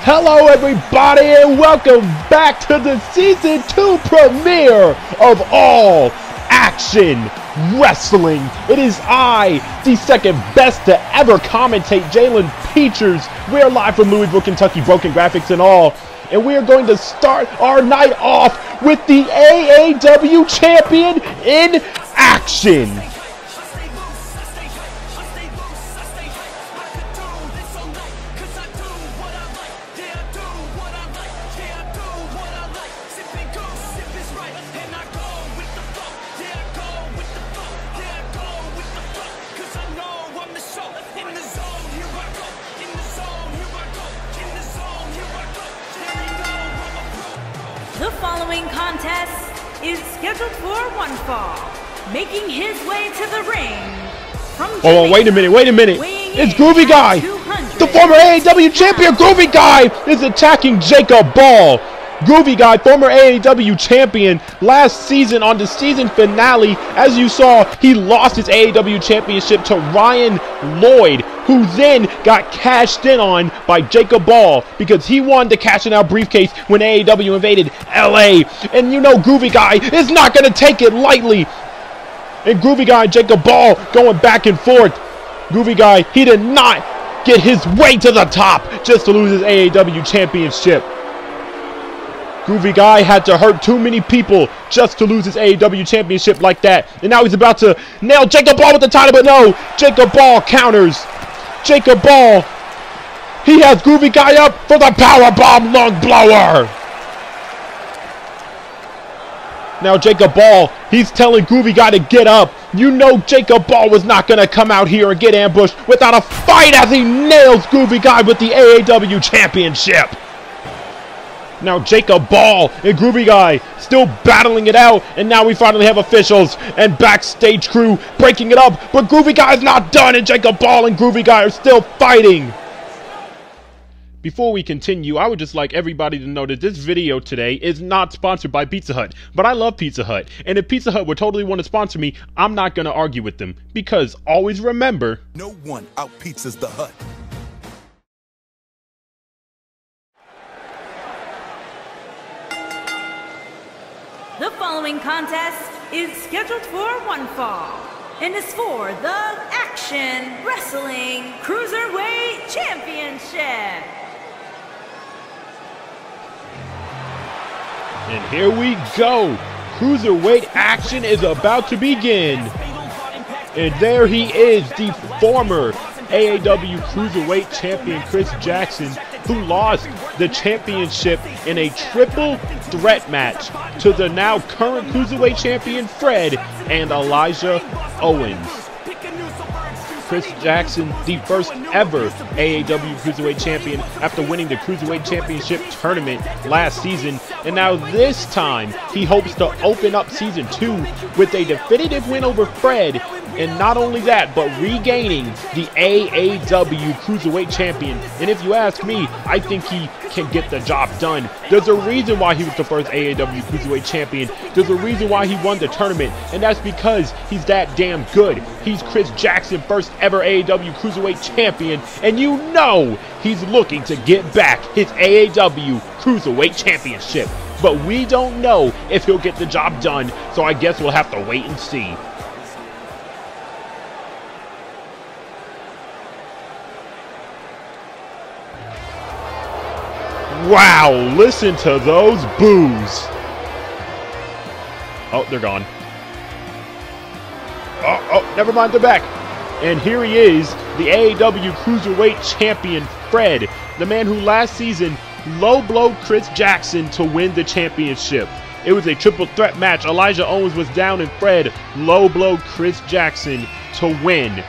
Hello everybody and welcome back to the Season 2 premiere of All Action Wrestling. It is I, the second best to ever commentate, Jalen Peachers. We are live from Louisville, Kentucky, broken graphics and all. And we are going to start our night off with the AAW Champion in action. The following contest is scheduled for one fall. Making his way to the ring from Oh, wait a minute. It's Groovy Guy. The former AAW champion, Groovy Guy, is attacking Jacob Ball. Groovy Guy, former AAW champion, last season on the season finale, as you saw, he lost his AAW championship to Ryan Lloyd, who then got cashed in on by Jacob Ball because he won the cash in out briefcase when AAW invaded LA. And you know Groovy Guy is not going to take it lightly. And Groovy Guy and Jacob Ball going back and forth. Groovy Guy, he did not get his way to the top just to lose his AAW championship. Groovy Guy had to hurt too many people just to lose his AAW championship like that. And now he's about to nail Jacob Ball with the title, but no, Jacob Ball counters. Jacob Ball, he has Groovy Guy up for the powerbomb lung blower. Now Jacob Ball, he's telling Groovy Guy to get up. You know Jacob Ball was not going to come out here and get ambushed without a fight as he nails Groovy Guy with the AAW championship. Now Jacob Ball and Groovy Guy still battling it out, and now we finally have officials and backstage crew breaking it up, but Groovy Guy is not done, and Jacob Ball and Groovy Guy are still fighting. Before we continue, I would just like everybody to know that this video today is not sponsored by Pizza Hut, but I love Pizza Hut, and if Pizza Hut would totally want to sponsor me, I'm not going to argue with them, because always remember, no one out-pizzas the Hut. The following contest is scheduled for one fall and is for the Action Wrestling Cruiserweight Championship. and here we go. Cruiserweight action is about to begin. And there he is, the former AAW Cruiserweight Champion Chris Jackson, who lost the championship in a triple threat match to the now current Cruiserweight Champion Fred and Elijah Owens. Chris Jackson, the first ever AAW Cruiserweight Champion after winning the Cruiserweight Championship tournament last season. And now this time, he hopes to open up Season 2 with a definitive win over Fred. And not only that, but regaining the AAW Cruiserweight Champion. And if you ask me, I think he can get the job done. There's a reason why he was the first AAW Cruiserweight Champion. There's a reason why he won the tournament. And that's because he's that damn good. He's Chris Jackson, first ever AAW Cruiserweight Champion. And you know he's looking to get back his AAW Cruiserweight Championship. But we don't know if he'll get the job done. So I guess we'll have to wait and see. Wow, listen to those boos. Oh, they're gone. Oh, never mind, they're back. And here he is, the AAW Cruiserweight Champion, Fred, the man who last season low-blowed Chris Jackson to win the championship. It was a triple threat match. Elijah Owens was down and Fred low-blowed Chris Jackson to win.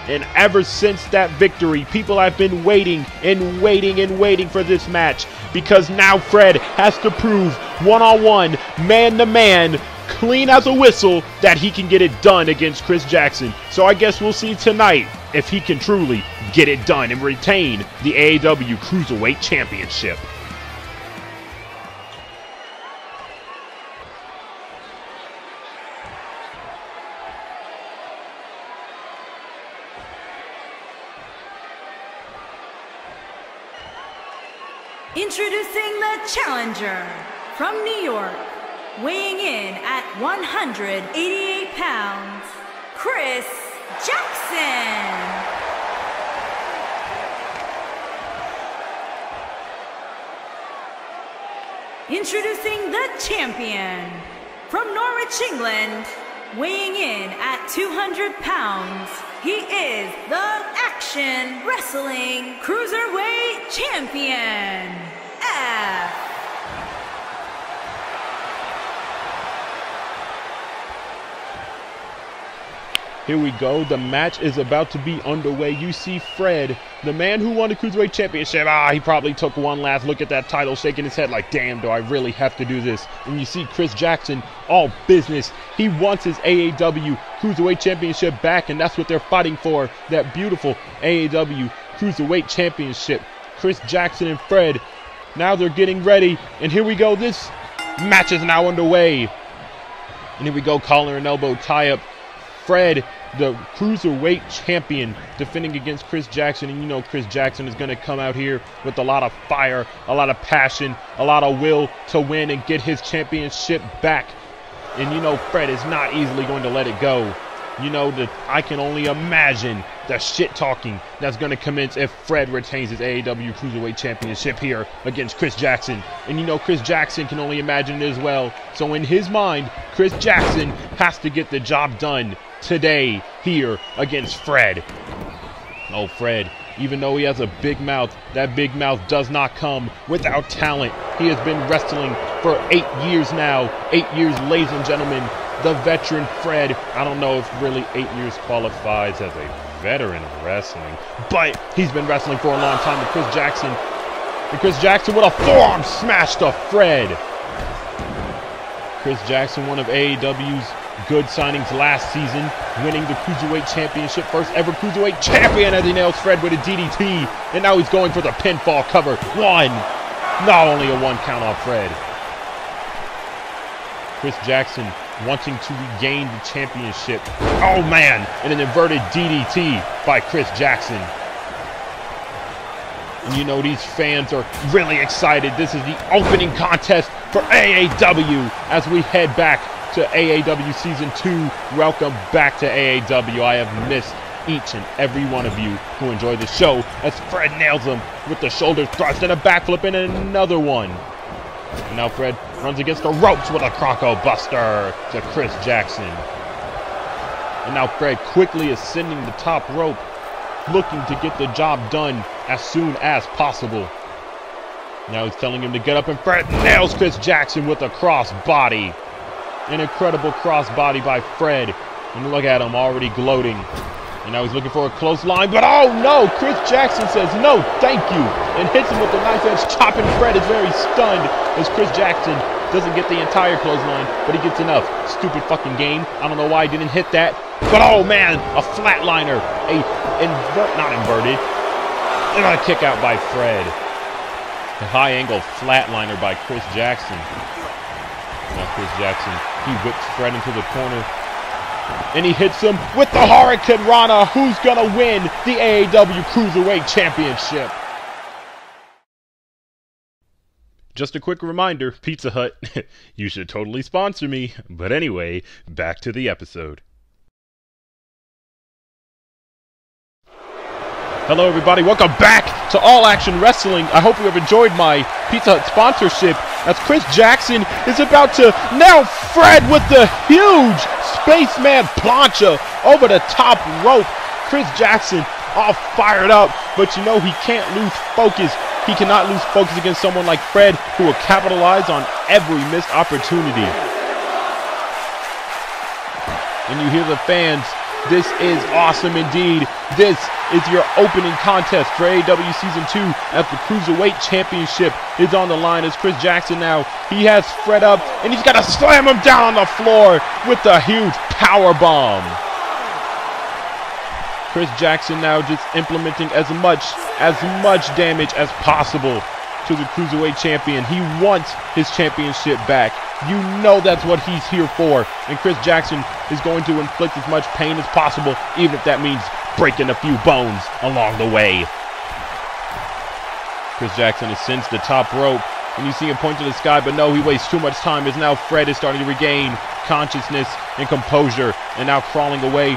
And ever since that victory, people have been waiting and waiting and waiting for this match, because now Fred has to prove one-on-one, man-to-man, clean as a whistle, that he can get it done against Chris Jackson. So I guess we'll see tonight if he can truly get it done and retain the AAW Cruiserweight Championship. Introducing the challenger from New York, weighing in at 188 pounds, Chris Jackson. Introducing the champion from Norwich, England, weighing in at 200 pounds, he is the Action Wrestling Cruiserweight Champion, F. Here we go. The match is about to be underway. You see Fred, the man who won the Cruiserweight Championship. He probably took one last look at that title, shaking his head like, damn, do I really have to do this? And you see Chris Jackson, all business. He wants his AAW Cruiserweight Championship back, and that's what they're fighting for, that beautiful AAW Cruiserweight Championship. Chris Jackson and Fred, now they're getting ready, and here we go. This match is now underway. And here we go, collar and elbow tie-up. Fred, the Cruiserweight Champion, defending against Chris Jackson. And you know Chris Jackson is going to come out here with a lot of fire, a lot of passion, a lot of will to win and get his championship back. And you know Fred is not easily going to let it go. You know that I can only imagine the shit talking that's going to commence if Fred retains his AAW Cruiserweight Championship here against Chris Jackson. And you know Chris Jackson can only imagine it as well. So in his mind, Chris Jackson has to get the job done today here against Fred. Oh, Fred, even though he has a big mouth, that big mouth does not come without talent. He has been wrestling for 8 years now. 8 years, ladies and gentlemen. The veteran Fred. I don't know if really 8 years qualifies as a veteran of wrestling, but he's been wrestling for a long time. And Chris Jackson with a forearm smash to Fred. Chris Jackson, one of AEW's good signings last season, winning the Cruiserweight Championship, first ever Cruiserweight Champion, as he nails Fred with a DDT, and now he's going for the pinfall cover. One, not only a one count off Fred. Chris Jackson wanting to regain the championship. Oh man, and an inverted DDT by Chris Jackson. And you know these fans are really excited. This is the opening contest for AAW as we head back to AAW Season 2. Welcome back to AAW. I have missed each and every one of you who enjoyed the show as Fred nails him with the shoulder thrust and a backflip and another one. And now Fred runs against the ropes with a Bronco Buster to Chris Jackson. And now Fred quickly ascending the top rope, looking to get the job done as soon as possible. Now he's telling him to get up, and Fred nails Chris Jackson with a crossbody. An incredible crossbody by Fred. And look at him already gloating. And now he's looking for a clothesline, but oh no! Chris Jackson says no, thank you, and hits him with the knife edge chop, and Fred is very stunned as Chris Jackson doesn't get the entire clothesline, but he gets enough. Stupid fucking game. I don't know why he didn't hit that, but oh man, a flatliner, not inverted, and a kick out by Fred. A high angle flatliner by Chris Jackson. Now Chris Jackson, he whips Fred into the corner. And he hits him with the Hurricane Rana. Who's going to win the AAW Cruiserweight Championship? Just a quick reminder, Pizza Hut, you should totally sponsor me. But anyway, back to the episode. Hello everybody, welcome back to All Action Wrestling. I hope you have enjoyed my Pizza Hut sponsorship as Chris Jackson is about to nail Fred with the huge Spaceman plancha over the top rope. Chris Jackson all fired up, but you know he can't lose focus. He cannot lose focus against someone like Fred who will capitalize on every missed opportunity. And you hear the fans. This is awesome indeed. This is your opening contest for AEW Season 2 as the Cruiserweight Championship is on the line as Chris Jackson now, he has Fred up and he's got to slam him down on the floor with the huge power bomb. Chris Jackson now just implementing as much damage as possible to the Cruiserweight Champion. He wants his championship back. You know that's what he's here for. And Chris Jackson is going to inflict as much pain as possible, even if that means breaking a few bones along the way. Chris Jackson ascends the top rope, and you see him point to the sky, but no, he wastes too much time as now Fred is starting to regain consciousness and composure, and now crawling away.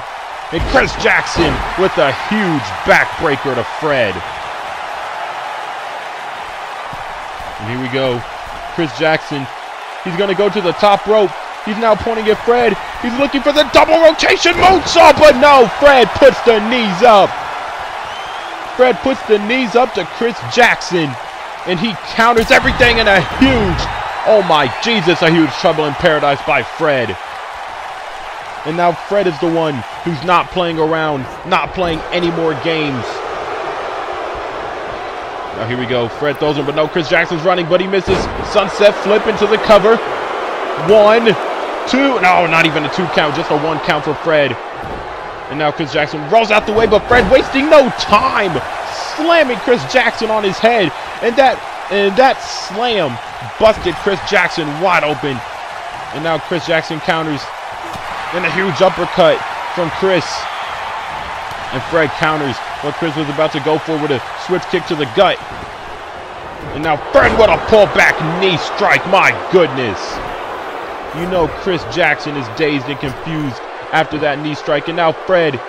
And Chris Jackson with a huge backbreaker to Fred. And here we go. Chris Jackson, he's going to go to the top rope. He's now pointing at Fred. He's looking for the double rotation moonsault, but no, Fred puts the knees up. Fred puts the knees up to Chris Jackson, and he counters everything in a huge, oh my Jesus, a huge trouble in paradise by Fred. And now Fred is the one who's not playing around, not playing any more games. Now here we go, Fred throws him, but no, Chris Jackson's running, but he misses. Sunset flip into the cover. 1, 2, no, not even a 2 count, just a 1 count for Fred. And now Chris Jackson rolls out the way, but Fred wasting no time, slamming Chris Jackson on his head. And that slam busted Chris Jackson wide open. And now Chris Jackson counters. And a huge uppercut from Chris. And Fred counters what Chris was about to go for with a switch kick to the gut. And now Fred with a pullback knee strike, my goodness. You know Chris Jackson is dazed and confused after that knee strike. And now Fred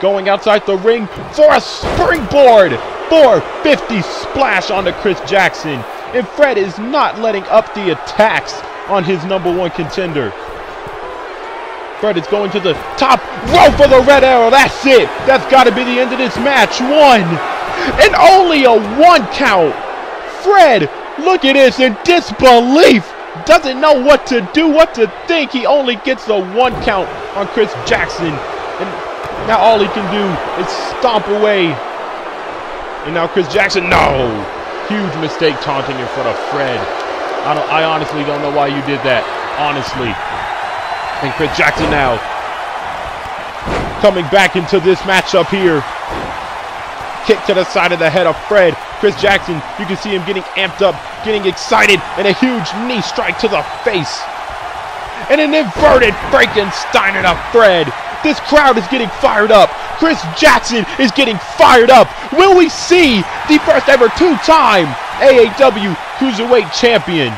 going outside the ring for a springboard 450 splash onto Chris Jackson. And Fred is not letting up the attacks on his #1 contender. Fred is going to the top rope for the red arrow. That's it. That's got to be the end of this match. 1. And only a 1 count. Fred, look at this in disbelief. Doesn't know what to do, what to think. He only gets a 1 count on Chris Jackson. And now all he can do is stomp away. And now Chris Jackson, no. Huge mistake taunting in front of Fred. I honestly don't know why you did that. Honestly. And Chris Jackson now coming back into this matchup here. Kick to the side of the head of Fred. Chris Jackson, you can see him getting amped up, getting excited, and a huge knee strike to the face. And an inverted Frankensteiner to Fred. This crowd is getting fired up. Chris Jackson is getting fired up. Will we see the first ever 2-time AAW Cruiserweight Champion?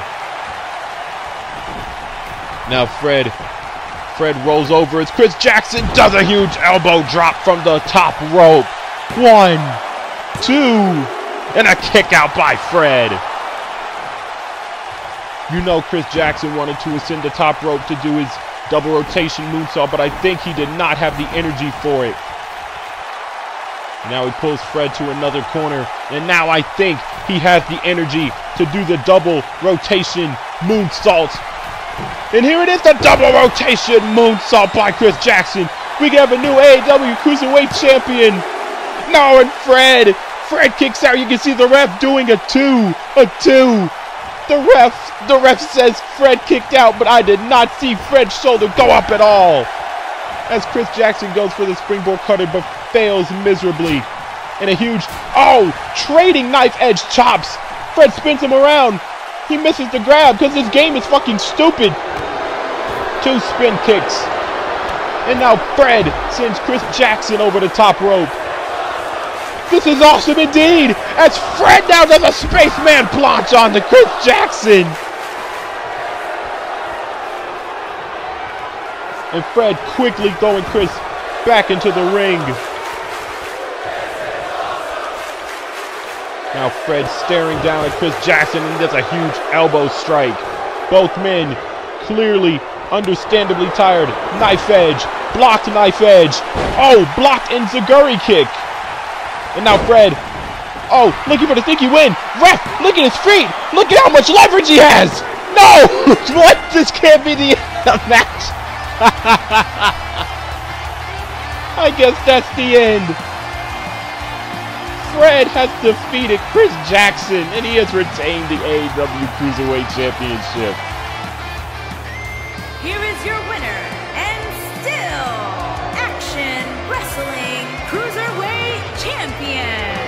Now Fred rolls over as Chris Jackson does a huge elbow drop from the top rope. 1, 2, and a kick out by Fred. You know Chris Jackson wanted to ascend the top rope to do his double rotation moonsault, but I think he did not have the energy for it. Now he pulls Fred to another corner, and now I think he has the energy to do the double rotation moonsault. And here it is, the double rotation moonsault by Chris Jackson. We can have a new AAW Cruiserweight Champion. No, and Fred kicks out. You can see the ref doing a 2. The ref says Fred kicked out, but I did not see Fred's shoulder go up at all. As Chris Jackson goes for the springboard cutter, but fails miserably. And a huge, trading knife edge chops. Fred spins him around. He misses the grab because this game is fucking stupid. 2 spin kicks. And now Fred sends Chris Jackson over the top rope. This is awesome indeed, as Fred now does a spaceman planche onto Chris Jackson. And Fred quickly throwing Chris back into the ring. Now Fred staring down at Chris Jackson, and he does a huge elbow strike. Both men clearly, understandably tired. Knife edge, blocked knife edge. Blocked enziguri kick. And now Fred, looking for the sneaky win. Ref, look at his feet. Look at how much leverage he has. No, what? This can't be the match. I guess that's the end. Fred has defeated Chris Jackson, and he has retained the AEW Cruiserweight Championship. Here is your winner, and still Action Wrestling Cruiserweight Champion,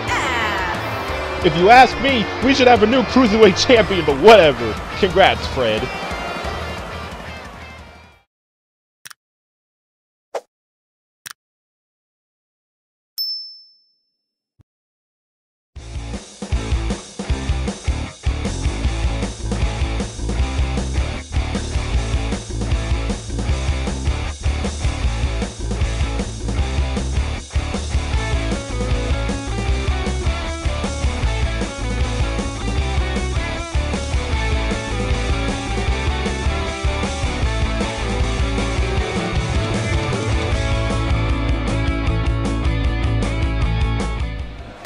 F. If you ask me, we should have a new Cruiserweight Champion, but whatever. Congrats, Fred.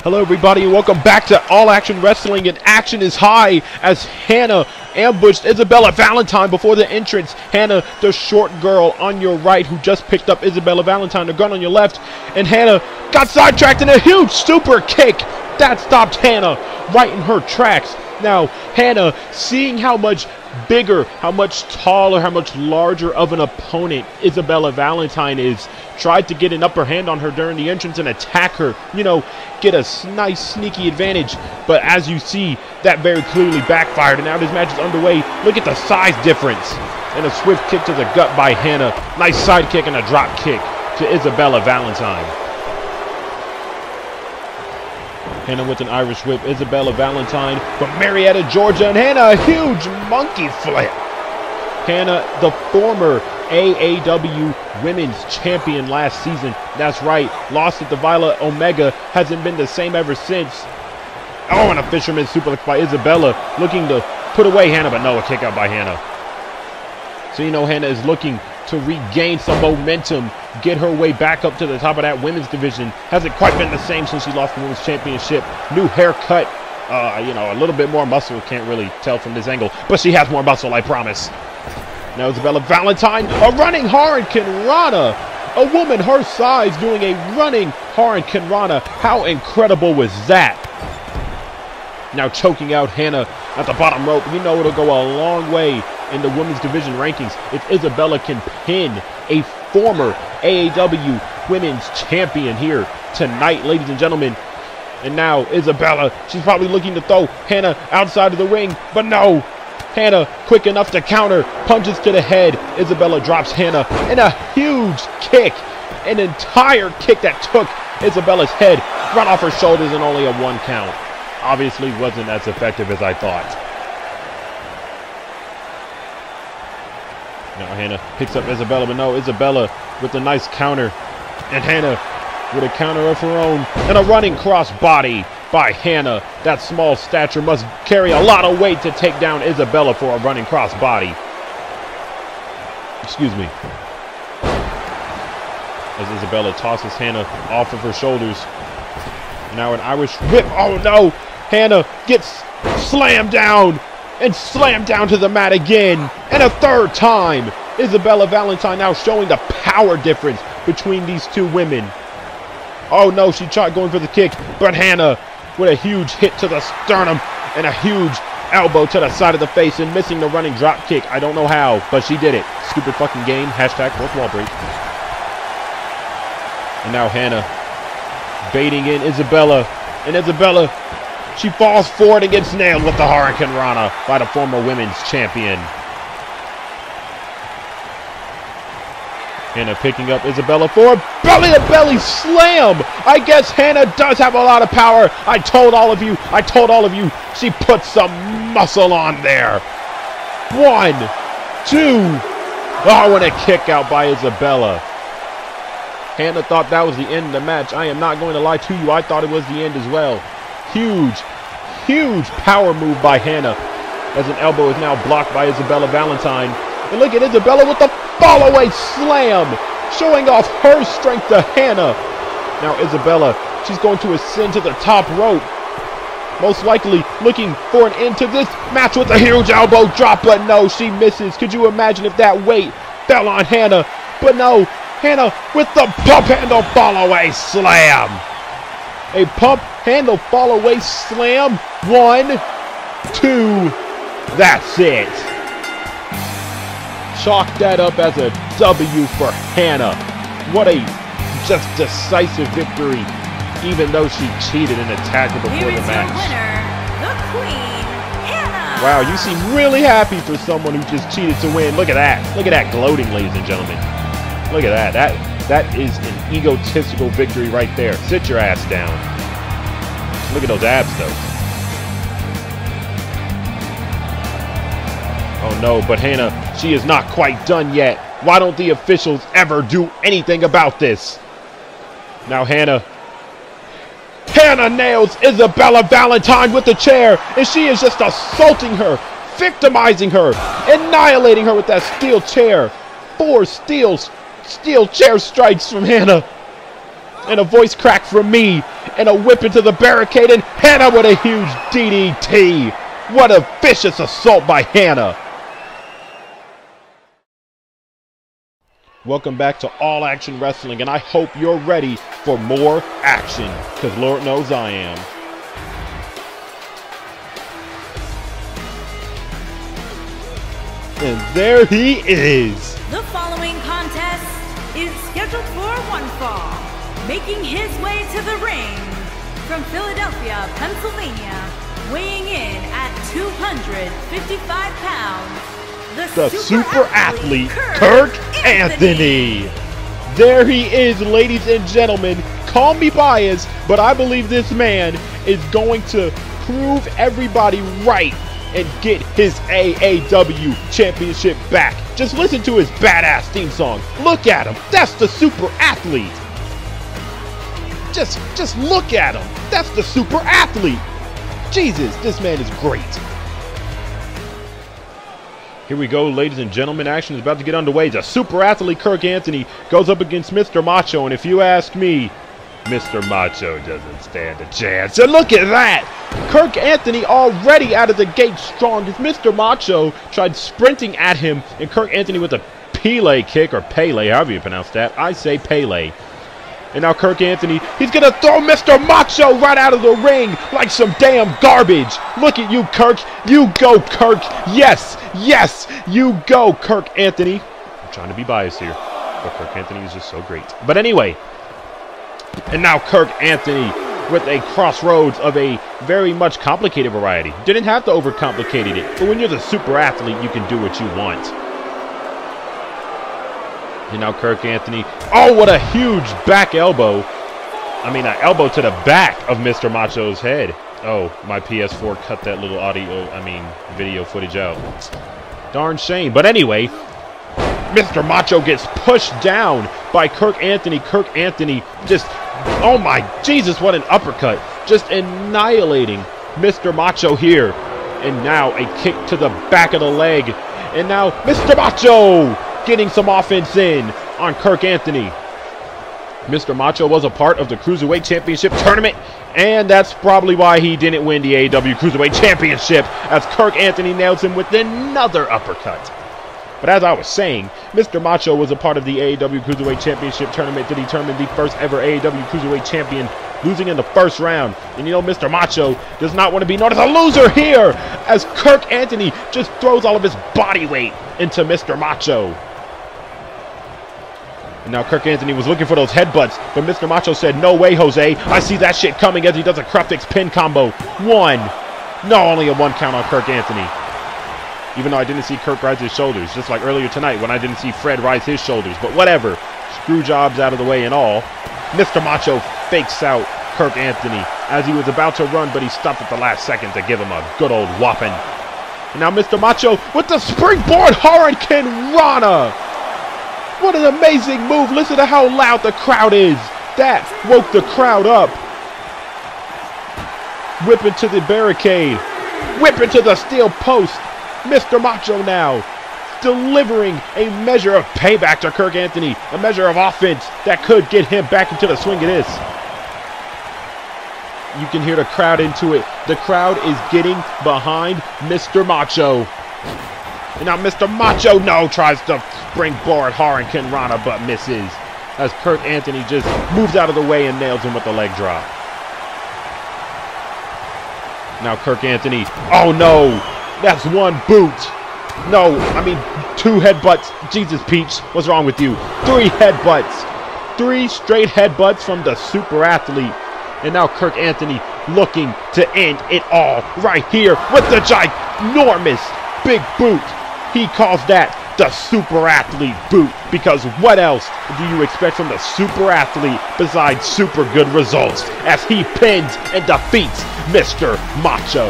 Hello everybody and welcome back to All Action Wrestling, and action is high as Hannah ambushed Isabella Valentine before the entrance. Hannah, the short girl on your right who just picked up Isabella Valentine, the gun on your left, and Hannah got sidetracked in a huge super kick. That stopped Hannah right in her tracks. Now Hannah, seeing how much bigger, how much taller, how much larger of an opponent Isabella Valentine is, tried to get an upper hand on her during the entrance and attack her, you know, get a nice sneaky advantage. But as you see, that very clearly backfired, and now this match is underway. Look at the size difference. And a swift kick to the gut by Hannah. Nice side kick and a drop kick to Isabella Valentine. Hannah with an Irish whip, Isabella Valentine from Marietta, Georgia, and Hannah a huge monkey flip. Hannah, the former AAW Women's Champion last season. That's right, lost at the Violet Omega, hasn't been the same ever since. Oh, and a fisherman suplex by Isabella, looking to put away Hannah, but no, a kick out by Hannah. So you know Hannah is looking to regain some momentum, get her way back up to the top of that women's division. Hasn't quite been the same since she lost the women's championship. New haircut, you know, a little bit more muscle. Can't really tell from this angle, but she has more muscle, I promise. Now Isabella Valentine, a running Hurricane Rana. A woman her size doing a running Hurricane Rana. How incredible was that? Now choking out Hannah at the bottom rope. You know it'll go a long way in the women's division rankings if Isabella can pin a former AAW Women's Champion here tonight, ladies and gentlemen. And now Isabella, she's probably looking to throw Hannah outside of the ring, but no. Hannah quick enough to counter, punches to the head. Isabella drops Hannah in a huge kick, an entire kick that took Isabella's head right off her shoulders and only a 1 count. Obviously wasn't as effective as I thought. Now Hannah picks up Isabella, but no, Isabella with a nice counter. And Hannah with a counter of her own. And a running cross body by Hannah. That small stature must carry a lot of weight to take down Isabella for a running cross body. Excuse me. As Isabella tosses Hannah off of her shoulders. Now an Irish whip. Oh no! Hannah gets slammed down. And slammed down to the mat again. And a third time. Isabella Valentine now showing the power difference between these two women. Oh no, she tried going for the kick. But Hannah with a huge hit to the sternum. And a huge elbow to the side of the face. And missing the running drop kick. I don't know how, but she did it. Stupid fucking game. Hashtag fourth wall break. And now Hannah baiting in Isabella. And Isabella, she falls forward and gets nailed with the Hurricane Rana by the former women's champion. Hannah picking up Isabella for a belly-to-belly slam. I guess Hannah does have a lot of power. I told all of you, she put some muscle on there. 1, 2. Oh, and a kick out by Isabella. Hannah thought that was the end of the match. I am not going to lie to you. I thought it was the end as well. Huge power move by Hannah as an elbow is now blocked by Isabella Valentine. And look at Isabella with the fall-away slam, showing off her strength to Hannah. Now Isabella, she's going to ascend to the top rope. Most likely looking for an end to this match with a huge elbow drop, but no, she misses. Could you imagine if that weight fell on Hannah? But no, Hannah with the pump handle fall-away slam. A pump handle fall-away slam. 1, 2. That's it. Chalk that up as a W for Hannah. What a just decisive victory, even though she cheated and attacked her before the match. Winner, the Queen, Hannah. Wow, you seem really happy for someone who just cheated to win. Look at that. Look at that gloating, ladies and gentlemen. Look at that. That is an egotistical victory right there. Sit your ass down. Look at those abs, though. Oh no, but Hannah, she is not quite done yet. Why don't the officials ever do anything about this? Now Hannah nails Isabella Valentine with the chair, and she is just assaulting her, victimizing her, annihilating her with that steel chair. 4 steel chair strikes from Hannah. and a voice crack from me, and a whip into the barricade, and Hannah with a huge DDT. What a vicious assault by Hannah. Welcome back to All Action Wrestling, and I hope you're ready for more action, because Lord knows I am. And there he is. The following contest is scheduled for one fall. Making his way to the ring from Philadelphia, Pennsylvania, weighing in at 255 pounds, the super athlete, Kirk Anthony. There he is, ladies and gentlemen. Call me biased, but I believe this man is going to prove everybody right and get his AAW championship back. Just listen to his badass theme song. Look at him. That's the super athlete. Just look at him. That's the super athlete. Jesus, this man is great. Here we go, ladies and gentlemen. Action is about to get underway. The super athlete Kirk Anthony goes up against Mr. Macho, and if you ask me, Mr. Macho doesn't stand a chance. And look at that! Kirk Anthony already out of the gate strong as Mr. Macho tried sprinting at him, and Kirk Anthony with a Pele kick, or Pele, however you pronounce that. I say Pele. And now Kirk Anthony, he's going to throw Mr. Macho right out of the ring like some damn garbage. Look at you, Kirk. You go, Kirk. Yes, yes, you go, Kirk Anthony. I'm trying to be biased here, but Kirk Anthony is just so great. But anyway, and now Kirk Anthony with a crossroads of a very much complicated variety. Didn't have to overcomplicate it, but when you're the super athlete, you can do what you want. And now Kirk Anthony, oh, what a huge back elbow. I mean, an elbow to the back of Mr. Macho's head. Oh, my PS4 cut that little video footage out. Darn shame. But anyway, Mr. Macho gets pushed down by Kirk Anthony. Kirk Anthony just, oh my Jesus, what an uppercut. Just annihilating Mr. Macho here. And now a kick to the back of the leg. And now Mr. Macho getting some offense in on Kirk Anthony. Mr. Macho was a part of the Cruiserweight Championship tournament, and that's probably why he didn't win the AEW Cruiserweight Championship, as Kirk Anthony nails him with another uppercut. But as I was saying, Mr. Macho was a part of the AEW Cruiserweight Championship tournament to determine the first ever AEW Cruiserweight Champion, losing in the first round. And you know, Mr. Macho does not want to be known as a loser here, as Kirk Anthony just throws all of his body weight into Mr. Macho. And now Kirk Anthony was looking for those headbutts, but Mr. Macho said, no way, Jose. I see that shit coming, as he does a Crufix pin combo. One. No, only a one count on Kirk Anthony. Even though I didn't see Kirk rise his shoulders, just like earlier tonight when I didn't see Fred rise his shoulders. But whatever. Screw jobs out of the way and all. Mr. Macho fakes out Kirk Anthony as he was about to run, but he stopped at the last second to give him a good old whopping. And now Mr. Macho with the springboard Hurricane Rana. What an amazing move. Listen to how loud the crowd is. That woke the crowd up. Whip into the barricade. Whip into the steel post. Mr. Macho now delivering a measure of payback to Kirk Anthony. A measure of offense that could get him back into the swing of this. You can hear the crowd into it. The crowd is getting behind Mr. Macho. And now Mr. Macho, no, tries to springboard Hurricane Rana, but misses. As Kirk Anthony just moves out of the way and nails him with the leg drop. Now Kirk Anthony, oh no, that's one boot. No, I mean 2 headbutts. Jesus, Peach, what's wrong with you? 3 headbutts. 3 straight headbutts from the super athlete. And now Kirk Anthony looking to end it all right here with the ginormous big boot. He calls that the super athlete boot, because what else do you expect from the super athlete besides super good results, as he pins and defeats Mr. Macho.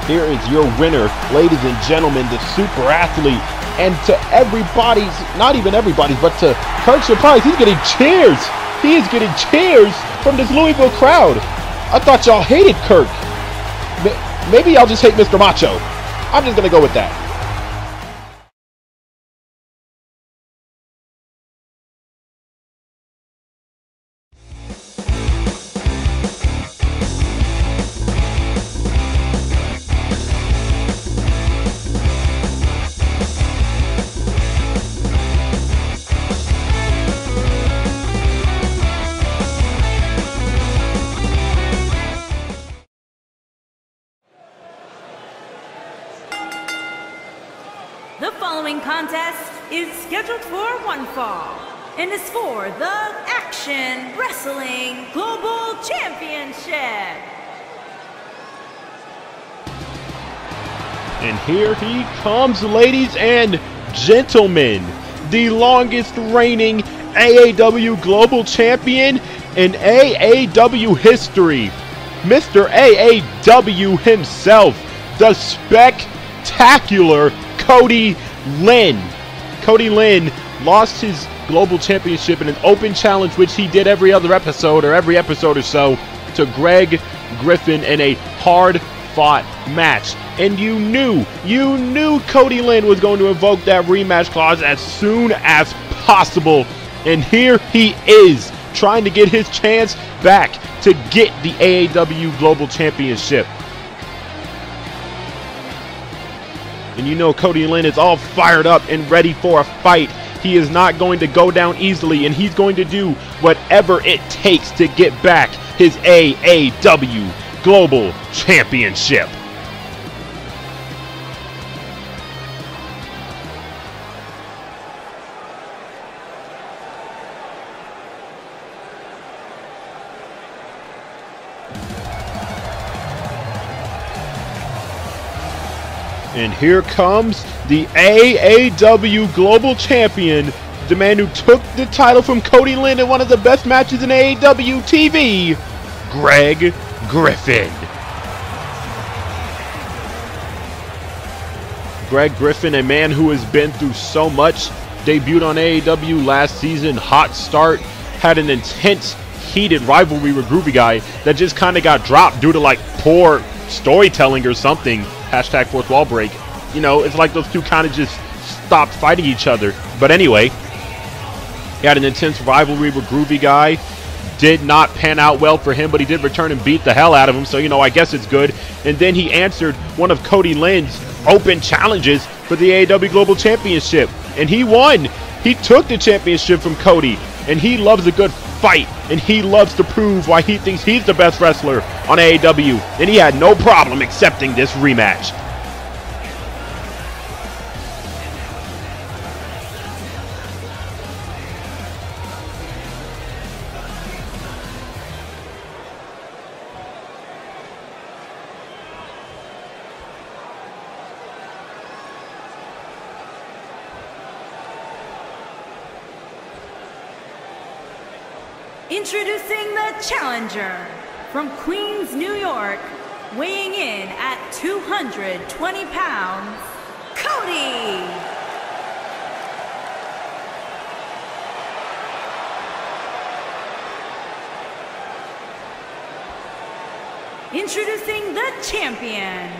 Here is your winner, ladies and gentlemen, the super athlete. And to everybody's, not even everybody's, but to Kirk's surprise, he's getting cheers. He is getting cheers from this Louisville crowd. I thought y'all hated Kirk. Maybe y'all just hate Mr. Macho. I'm just going to go with that. The following contest is scheduled for one fall and is for the Action Wrestling Global Championship. And here he comes, ladies and gentlemen, the longest reigning AAW Global Champion in AAW history, Mr. AAW himself, the spectacular Cody Lynn. Cody Lynn lost his Global Championship in an open challenge, which he did every other episode or every episode or so, to Greg Griffin in a hard-fought match. And you knew Cody Lynn was going to invoke that rematch clause as soon as possible. And here he is, trying to get his chance back to get the AAW Global Championship. And you know Cody Lynn is all fired up and ready for a fight. He is not going to go down easily, and he's going to do whatever it takes to get back his AAW Global Championship. And here comes the AAW Global Champion, the man who took the title from Cody Lynn in one of the best matches in AAW TV, Greg Griffin. Greg Griffin, a man who has been through so much, debuted on AAW last season, hot start, had an intense, heated rivalry with Groovy Guy that just kind of got dropped due to like poor storytelling or something. Hashtag fourth wall break. You know, it's like those two kind of just stopped fighting each other. But anyway, he had an intense rivalry with Groovy Guy. Did not pan out well for him, but he did return and beat the hell out of him. So, you know, I guess it's good. And then he answered one of Cody Lynn's open challenges for the AAW Global Championship. And he won. He took the championship from Cody. And he loves a good fight. And he loves to prove why he thinks he's the best wrestler on AAW. And he had no problem accepting this rematch. Introducing the challenger from Queens, New York, weighing in at 220 pounds, Cody. Introducing the champion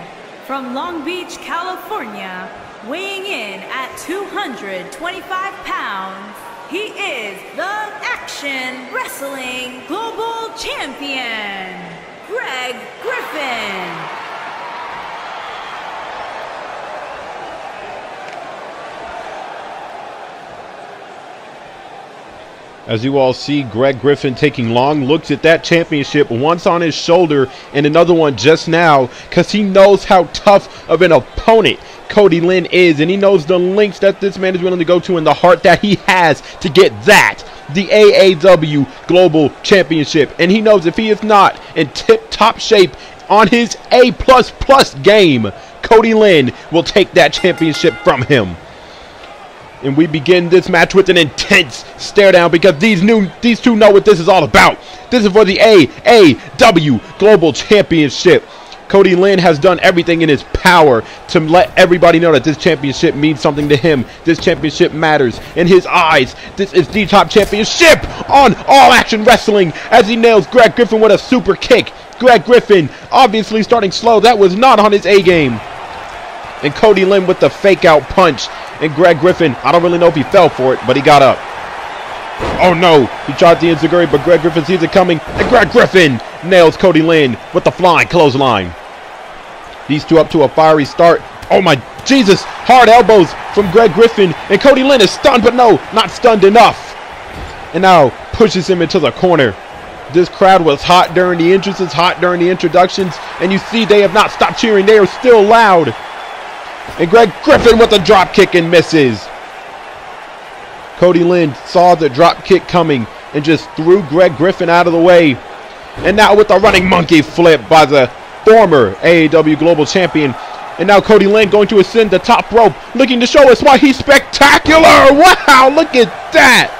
from Long Beach, California, weighing in at 225 pounds, he is the Action Wrestling Global Champion, Greg Griffin. As you all see, Greg Griffin taking long looks at that championship, once on his shoulder and another one just now, because he knows how tough of an opponent Cody Lynn is, and he knows the lengths that this man is willing to go to and the heart that he has to get that, the AAW Global Championship. And he knows if he is not in tip-top shape on his A++ game, Cody Lynn will take that championship from him. And we begin this match with an intense stare down because these two know what this is all about. This is for the AAW Global Championship. Cody Lynn has done everything in his power to let everybody know that this championship means something to him. This championship matters. In his eyes, this is the top championship on All Action Wrestling as he nails Greg Griffin with a super kick. Greg Griffin obviously starting slow. That was not on his A game. And Cody Lynn with the fake out punch. And Greg Griffin, I don't really know if he fell for it, but he got up. Oh no, he tried the enziguri, but Greg Griffin sees it coming. And Greg Griffin nails Cody Lynn with the flying clothesline. These two up to a fiery start. Oh my Jesus, hard elbows from Greg Griffin. And Cody Lynn is stunned, but no, not stunned enough. And now pushes him into the corner. This crowd was hot during the entrances, hot during the introductions. And you see they have not stopped cheering. They are still loud. And Greg Griffin with a drop kick and misses. Cody Lynn saw the drop kick coming and just threw Greg Griffin out of the way. And now with the running monkey flip by the former AEW Global Champion. And now Cody Lynn going to ascend the top rope, looking to show us why he's spectacular. Wow, look at that.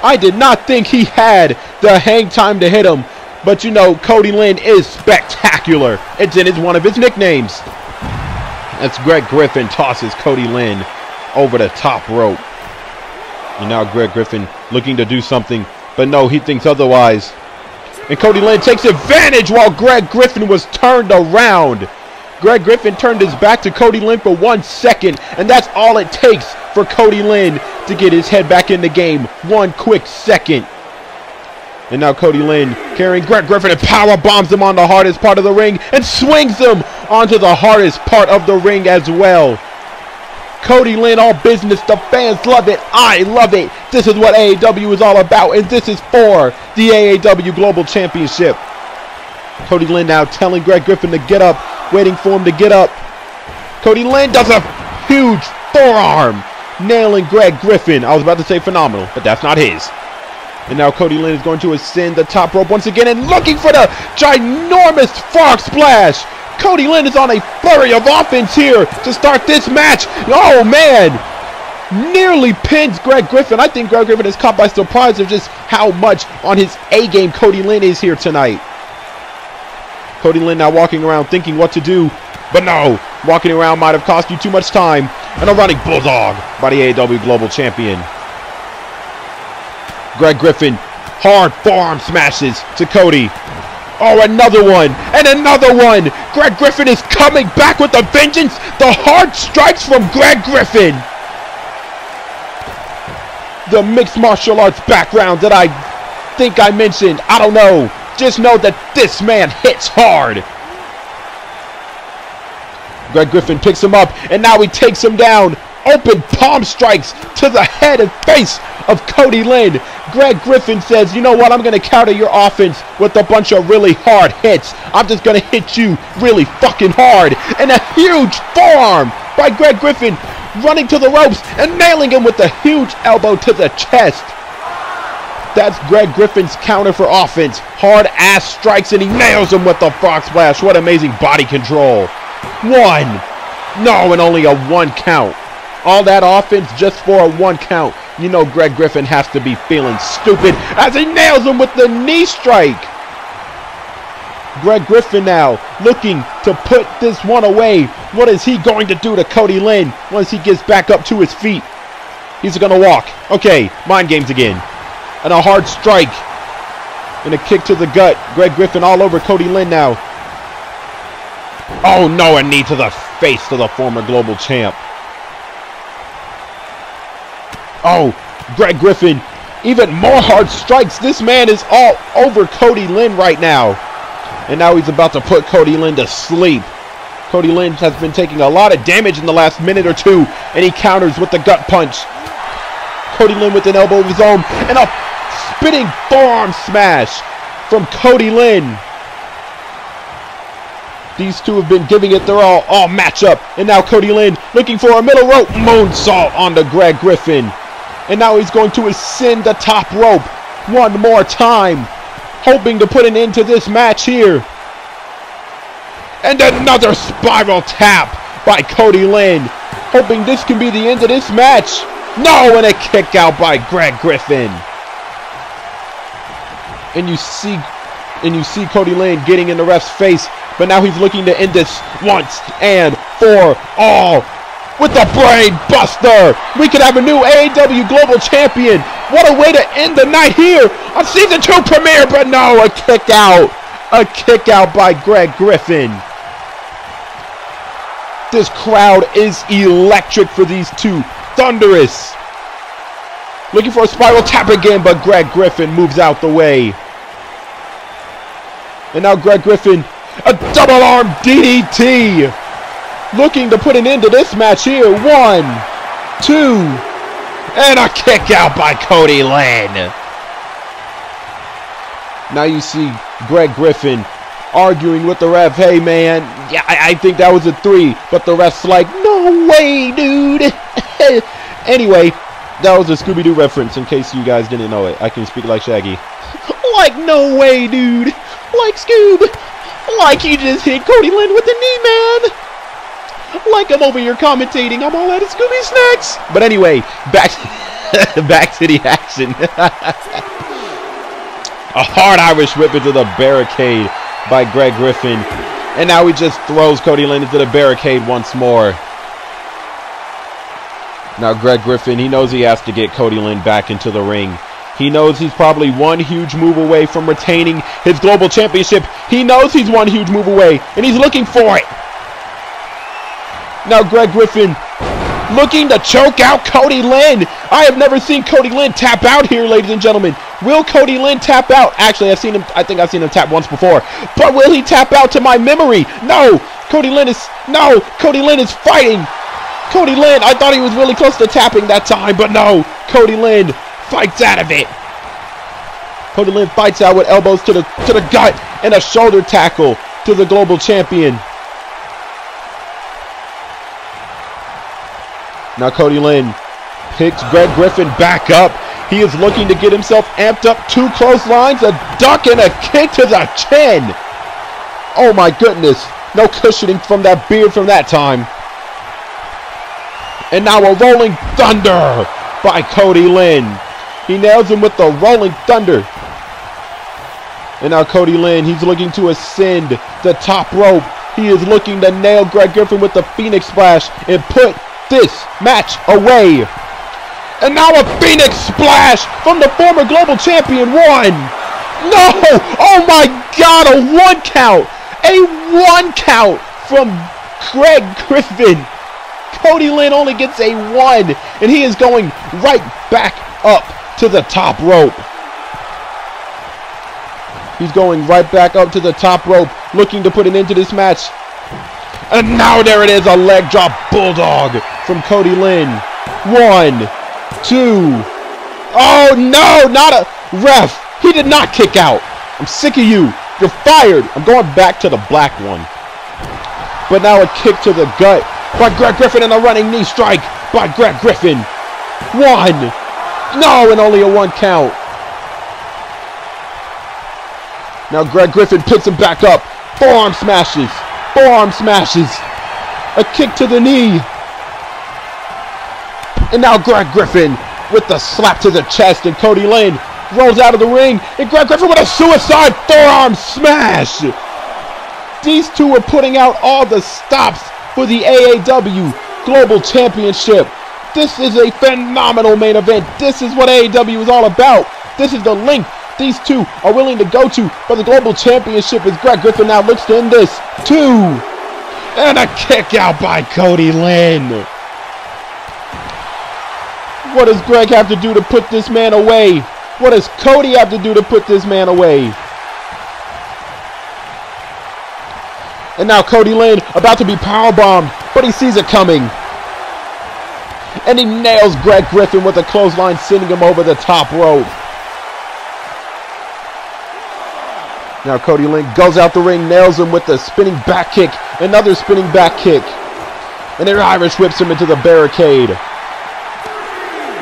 I did not think he had the hang time to hit him. But you know, Cody Lynn is spectacular. It's one of his nicknames. As Greg Griffin tosses Cody Lynn over the top rope. And now Greg Griffin looking to do something, but no, he thinks otherwise. And Cody Lynn takes advantage while Greg Griffin was turned around. Greg Griffin turned his back to Cody Lynn for 1 second, and that's all it takes for Cody Lynn to get his head back in the game. 1 quick second. And now Cody Lynn carrying Greg Griffin and power bombs him on the hardest part of the ring and swings him onto the hardest part of the ring as well. Cody Lynn, all business. The fans love it. I love it. This is what AEW is all about, and this is for the AEW Global Championship. Cody Lynn now telling Greg Griffin to get up, waiting for him to get up. Cody Lynn does a huge forearm, nailing Greg Griffin. I was about to say phenomenal, but that's not his. And now Cody Lynn is going to ascend the top rope once again and looking for the ginormous frog splash. Cody Lynn is on a flurry of offense here to start this match. Oh, man. Nearly pins Greg Griffin. I think Greg Griffin is caught by surprise of just how much on his A-game Cody Lynn is here tonight. Cody Lynn now walking around thinking what to do. But no, walking around might have cost you too much time. And a running bulldog by the AEW Global Champion. Greg Griffin, hard forearm smashes to Cody. Oh, another one, and another one. Greg Griffin is coming back with a vengeance. The hard strikes from Greg Griffin. The mixed martial arts background that I think I mentioned, I don't know. Just know that this man hits hard. Greg Griffin picks him up, and now he takes him down. Open palm strikes to the head and face of Cody Lynn. Greg Griffin says, you know what, I'm going to counter your offense with a bunch of really hard hits. I'm just going to hit you really fucking hard. And a huge forearm by Greg Griffin, running to the ropes and nailing him with a huge elbow to the chest. That's Greg Griffin's counter for offense. Hard ass strikes and he nails him with the frog splash. What amazing body control. 1. No, and only a 1 count. All that offense just for a 1 count. You know Greg Griffin has to be feeling stupid as he nails him with the knee strike. Greg Griffin now looking to put this one away. What is he going to do to Cody Lynn once he gets back up to his feet? He's going to walk. Okay, mind games again. And a hard strike. And a kick to the gut. Greg Griffin all over Cody Lynn now. Oh no, a knee to the face to the former global champ. Oh, Greg Griffin, even more hard strikes. This man is all over Cody Lynn right now. And now he's about to put Cody Lynn to sleep. Cody Lynn has been taking a lot of damage in the last minute or two, and he counters with the gut punch. Cody Lynn with an elbow of his own, and a spinning forearm smash from Cody Lynn. These two have been giving it their all match up. And now Cody Lynn looking for a middle rope moonsault onto Greg Griffin. And now he's going to ascend the top rope one more time, hoping to put an end to this match here. And another spiral tap by Cody Lynn, hoping this can be the end of this match. No, and a kick out by Greg Griffin. And you see Cody Lynn getting in the ref's face, but now he's looking to end this once and for all with the Brain Buster. We could have a new AEW Global Champion. What a way to end the night here on Season 2 premiere, but no, a kick out. A kick out by Greg Griffin. This crowd is electric for these two. Thunderous. Looking for a spiral tap again, but Greg Griffin moves out the way. And now Greg Griffin, a double arm DDT. Looking to put an end to this match here. 1, 2, and a kick out by Cody Lynn. Now you see Greg Griffin arguing with the ref. Hey, man, yeah, I think that was a 3. But the ref's like, no way, dude. Anyway, that was a Scooby-Doo reference in case you guys didn't know it. I can speak like Shaggy. Like, no way, dude. Like, Scoob. Like, you just hit Cody Lynn with the knee, man. Like, I'm over here commentating. I'm all out of Scooby snacks. But anyway, back to the action. A hard Irish whip into the barricade by Greg Griffin. And now he just throws Cody Lynn into the barricade once more. Now Greg Griffin, he knows he has to get Cody Lynn back into the ring. He knows he's probably one huge move away from retaining his global championship. He knows he's one huge move away, and he's looking for it. Now Greg Griffin looking to choke out Cody Lynn. I have never seen Cody Lynn tap out here, ladies and gentlemen. Will Cody Lynn tap out? Actually, I think I've seen him tap once before. But will he tap out to my memory? No! Cody Lynn is fighting. Cody Lynn, I thought he was really close to tapping that time, but no. Cody Lynn fights out of it. Cody Lynn fights out with elbows to the gut and a shoulder tackle to the global champion. Now Cody Lynn picks Greg Griffin back up. He is looking to get himself amped up. 2 clotheslines, a duck, and a kick to the chin. Oh my goodness. No cushioning from that beard from that time. And now a rolling thunder by Cody Lynn. He nails him with the rolling thunder. And now Cody Lynn, he's looking to ascend the top rope. He is looking to nail Greg Griffin with the Phoenix Splash and put this match away. And now a Phoenix Splash from the former global champion. 1. No! Oh my God, a 1 count. A 1 count from Greg Griffin. Cody Lynn only gets a 1, and he is going right back up to the top rope. He's going right back up to the top rope, looking to put an end to this match. And now there it is, a leg drop bulldog from Cody Lynn. 1, 2. Oh no, not a ref. He did not kick out. I'm sick of you. You're fired. I'm going back to the black one. But now a kick to the gut by Greg Griffin and a running knee strike by Greg Griffin. 1. No, and only a 1 count. Now Greg Griffin picks him back up. Forearm smashes. Forearm smashes. A kick to the knee. And now Greg Griffin with the slap to the chest, and Cody Lynn rolls out of the ring, and Greg Griffin with a suicide forearm smash. These two are putting out all the stops for the AAW Global Championship. This is a phenomenal main event. This is what AAW is all about. This is the length these two are willing to go to for the Global Championship, as Greg Griffin now looks to end this. 2. And a kick out by Cody Lynn. What does Greg have to do to put this man away? What does Cody have to do to put this man away? And now Cody Lynn about to be powerbombed, but he sees it coming. And he nails Greg Griffin with a clothesline, sending him over the top rope. Now Cody Lynn goes out the ring, nails him with the spinning back kick, another spinning back kick. And then Irish whips him into the barricade.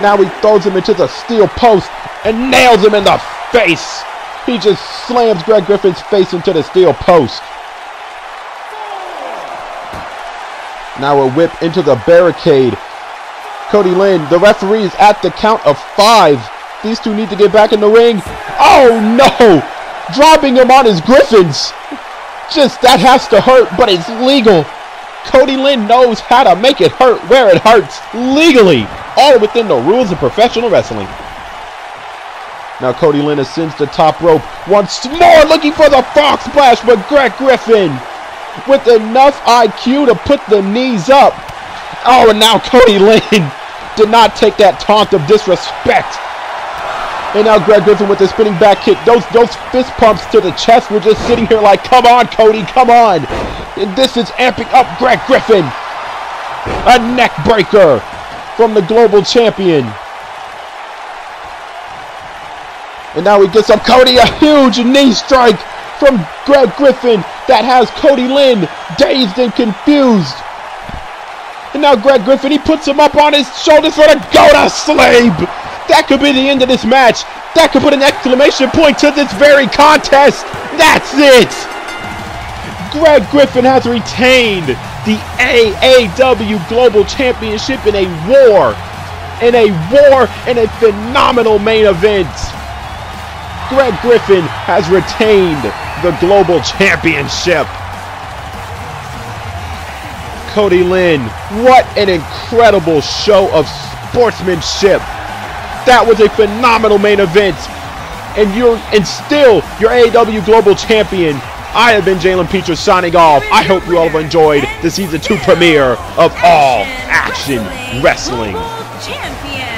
Now he throws him into the steel post and nails him in the face. He just slams Greg Griffin's face into the steel post. Now a whip into the barricade. Cody Lynn, the referee is at the count of 5. These two need to get back in the ring. Oh no! Dropping him on his Griffins. Just, that has to hurt, but it's legal. Cody Lynn knows how to make it hurt where it hurts. Legally. All within the rules of professional wrestling. Now Cody Lynn ascends the top rope once more, looking for the frog splash, but Greg Griffin with enough IQ to put the knees up. Oh, and now Cody Lynn did not take that taunt of disrespect. And now Greg Griffin with the spinning back kick. Those fist pumps to the chest were just sitting here like, come on, Cody, come on. And this is amping up Greg Griffin. A neck breaker from the global champion. And now he gets up Cody, a huge knee strike from Greg Griffin that has Cody Lynn dazed and confused. And now Greg Griffin, he puts him up on his shoulders for the Goda Slab. That could be the end of this match. That could put an exclamation point to this very contest. That's it. Greg Griffin has retained the AAW Global Championship in a war. In a phenomenal main event. Greg Griffin has retained the Global Championship. Cody Lynn, what an incredible show of sportsmanship. That was a phenomenal main event. And still your AEW Global Champion. I have been Jalen Peter signing off. I hope you all have enjoyed the Season 2 premiere of All Action Wrestling. Champion.